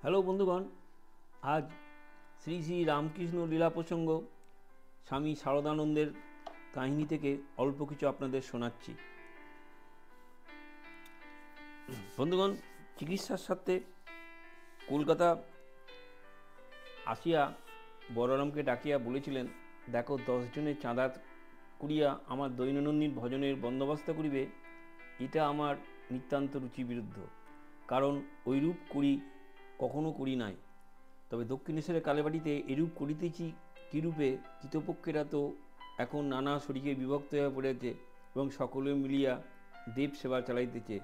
Hello বন্ধুগণ, আজ শ্রী শ্রী রামকৃষ্ণ লীলা প্রসঙ্গ স্বামী শারদানন্দের কাহিনী থেকে অল্প কিছু আপনাদের শোনাচ্ছি। বন্ধুগণ, চিকিৎসার সাথে কলকাতা আসিয়া বলরামকে ডাকিয়া বলেছিলেন, দেখো 10 জনের চাঁদা করিয়া আমার দৈনন্দিন ভজনের বন্দোবস্ত করিবে। এটা আমার নিতান্ত রুচি বিরুদ্ধ, কারণ ওইরূপ করি কখনো করি নাই। তবে দক্ষিণেশ্বরের কালীবাড়িতে এরূপ করিতেছি কিরূপে? কৃতপক্ষেরা তো এখন নানা শরীরে বিভক্ত হয়ে পড়েছে এবং সকলে মিলিয়া দেব সেবা চালাইতেছে।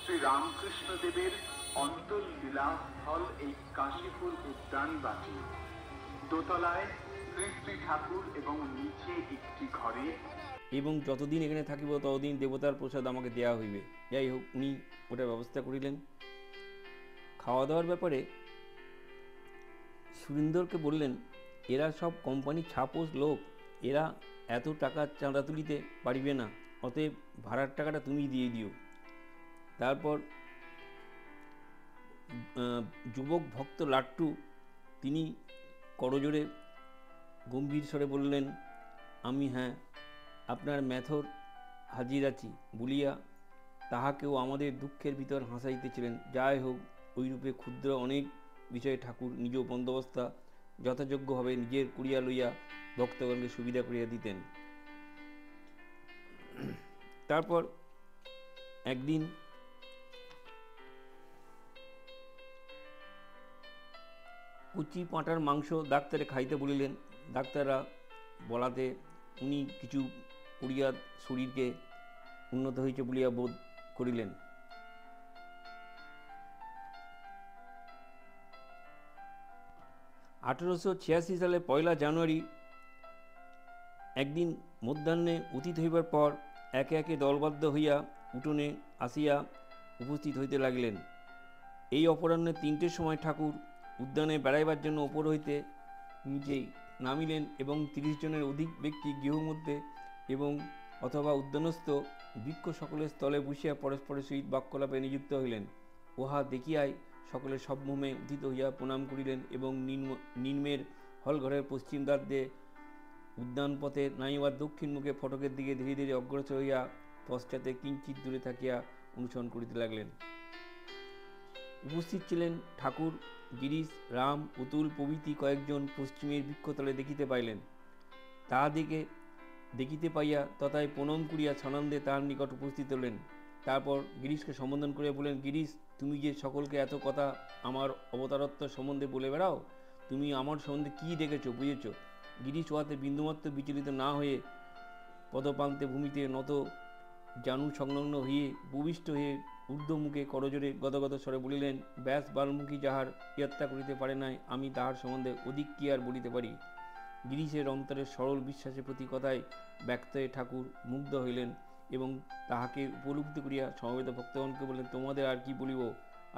শ্রী রামকৃষ্ণ দেবের অন্তর্লীলা স্থল এই কাশীপুর উদ্যানবাটি। দোতলায় শ্রী ঠাকুর এবং নিচে একটি ঘরে, এবং যতদিন এখানে থাকিব ততদিন দেবতার প্রসাদ আমাকে দেওয়া হইবে। যাই হোক, উনি ওটার ব্যবস্থা করিলেন। খাওয়া দাওয়ার ব্যাপারে সুরেন্দরকে বললেন, এরা সব কোম্পানি ছাপোস লোক, এরা এত টাকা চাঁদা তুলিতে পারিবে না, অতএব ভাড়ার টাকাটা তুমি দিয়ে দিও। তারপর যুবক ভক্ত লাট্টু তিনি করজোড়ে গম্ভীর স্বরে বললেন, আমি আপনার মেথর হাজির আছি বলিয়া তাহাকেও আমাদের দুঃখের ভিতর হাসাইতেছিলেন। যাই হোক, ওইরূপে ক্ষুদ্র অনেক বিষয়ে ঠাকুর নিজ বন্দোবস্তা যথাযোগ্যভাবে নিজের করিয়া লইয়া ভক্তগণকে সুবিধা করিয়া দিতেন। তারপর একদিন কুচি পাঁটার মাংস ডাক্তারে খাইতে বলিলেন। ডাক্তাররা বলাতে উনি কিছু করিয়া শরীরকে উন্নত হইতে বলিয়া বোধ করিলেন। 1886 সালে 1 জানুয়ারি একদিন মধ্যাহ্নে অতীত হইবার পর একে একে দলবদ্ধ হইয়া উঠোনে আসিয়া উপস্থিত হইতে লাগিলেন। এই অপরাহ্নে 3টের সময় ঠাকুর উদ্যানে বেড়াইবার জন্য ওপর হইতে নিচেই নামিলেন এবং 30 জনের অধিক ব্যক্তি গৃহমধ্যে এবং অথবা উদ্যানস্থ বৃক্ষ সকলের স্থলে বসিয়া পরস্পরের সহিত বাক্যলাপে নিযুক্ত হইলেন। উহা দেখিয়াই সকলে সভ্রমে উত্থিত হইয়া প্রণাম করিলেন এবং নিম্নের হলঘরের পশ্চিম দ্বার দিয়ে উদ্যান পথে নামিবার দক্ষিণ মুখে ফটকের দিকে ধীরে ধীরে অগ্রসর হইয়া পশ্চাতে কিঞ্চিত দূরে থাকিয়া অনুসরণ করিতে লাগলেন। উপস্থিত ছিলেন ঠাকুর, গিরিশ, রাম, অতুল প্রভৃতি কয়েকজন পশ্চিমের বৃক্ষতলে দেখিতে পাইলেন। তাহাদিকে দেখিতে পাইয়া তথায় প্রণাম করিয়া সানন্দে তাহার নিকট উপস্থিত হলেন। তারপর গিরিশকে সম্বোধন করিয়া বললেন, গিরিশ, তুমি যে সকলকে এত কথা আমার অবতারত্ব সম্বন্ধে বলে বেড়াও, তুমি আমার সম্বন্ধে কি দেখেছ, বুঝেছ? গিরিশ উহাতে বিন্দুমাত্র বিচলিত না হয়ে পদপ্রান্তে ভূমিতে নত জানু সংলগ্ন হয়ে ভূমিষ্ঠ হয়ে ঊর্ধ্বমুখে করজোড়ে গদগদ স্বরে বলিলেন, ব্যাস বাল্মীকি যাহার ইয়াত্রা করিতে পারে নাই, আমি তাহার সম্বন্ধে অধিক কি আর বলিতে পারি? গিরিশের অন্তরের সরল বিশ্বাসের প্রতি কথায় ব্যক্ত হয়ে ঠাকুর মুগ্ধ হইলেন এবং তাহাকে উপলব্ধি করিয়া সমবেত ভক্তগণকে বললেন, তোমাদের আর কি বলিব,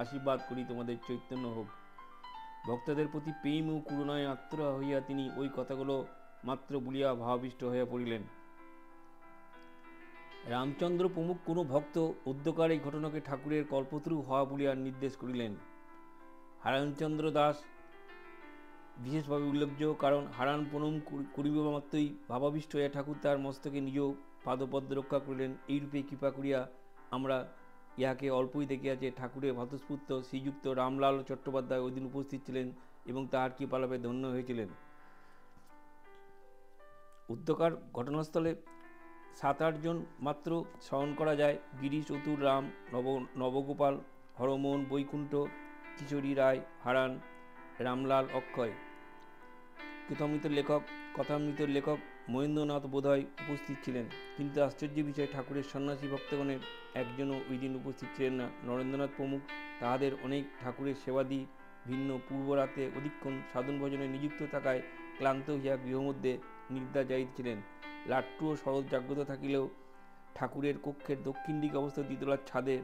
আশীর্বাদ করি তোমাদের চৈতন্য হোক। ভক্তদের প্রতি প্রেম ও করুণায় আত্ম হইয়া তিনি ওই কথাগুলো মাত্র বলিয়া ভাবাবিষ্ট হইয়া পড়িলেন। রামচন্দ্র প্রমুখ কোনো ভক্ত উদ্যোকার এই ঘটনাকে ঠাকুরের কল্পতরু হওয়া বলিয়া নির্দেশ করিলেন। হারানচন্দ্র দাস বিশেষভাবে উল্লেখযোগ্য, কারণ হারান প্রণাম করিবা মাত্রই ভাবাবিষ্ট হইয়া ঠাকুর তার মস্তকে নিজ পাদপদ্ম রক্ষা করিলেন। এইরূপে কৃপা করিয়া আমরা ইহাকে অল্পই দেখিয়াছে। ঠাকুরের ভ্রাতুষ্পুত্র শ্রীযুক্ত রামলাল চট্টোপাধ্যায় ওই দিন উপস্থিত ছিলেন এবং তাহার কৃপালাভে ধন্য হয়েছিলেন। উদ্যোকার ঘটনাস্থলে 7-8 জন মাত্র স্মরণ করা যায়। গিরিশ, অতুল, রাম, নবগোপাল, হরমোহন, বৈকুণ্ঠ, কিশোরী রায়, হারান, রামলাল, অক্ষয়। কথামৃতের লেখক মহেন্দ্রনাথ বোধহয় উপস্থিত ছিলেন, কিন্তু আশ্চর্য বিষয়, ঠাকুরের সন্ন্যাসী ভক্তগণের একজনও ওই দিন উপস্থিত ছিলেন না। নরেন্দ্রনাথ প্রমুখ তাহাদের অনেক ঠাকুরের সেবাদি ভিন্ন পূর্বরাতে অধিকক্ষণ সাধন ভজনে নিযুক্ত থাকায় ক্লান্ত হইয়া গৃহমধ্যে নিদ্রা যাইতেছিলেন। লাট্টু ও শরৎ জাগ্রত থাকিলেও ঠাকুরের কক্ষের দক্ষিণ দিকে অবস্থিত দ্বিতলার ছাদে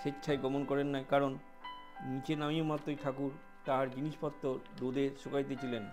স্বেচ্ছায় গমন করেন নাই, কারণ নিচে নামিয়ে মাত্রই ঠাকুর তাহার জিনিসপত্র রোদে শুকাইতেছিলেন।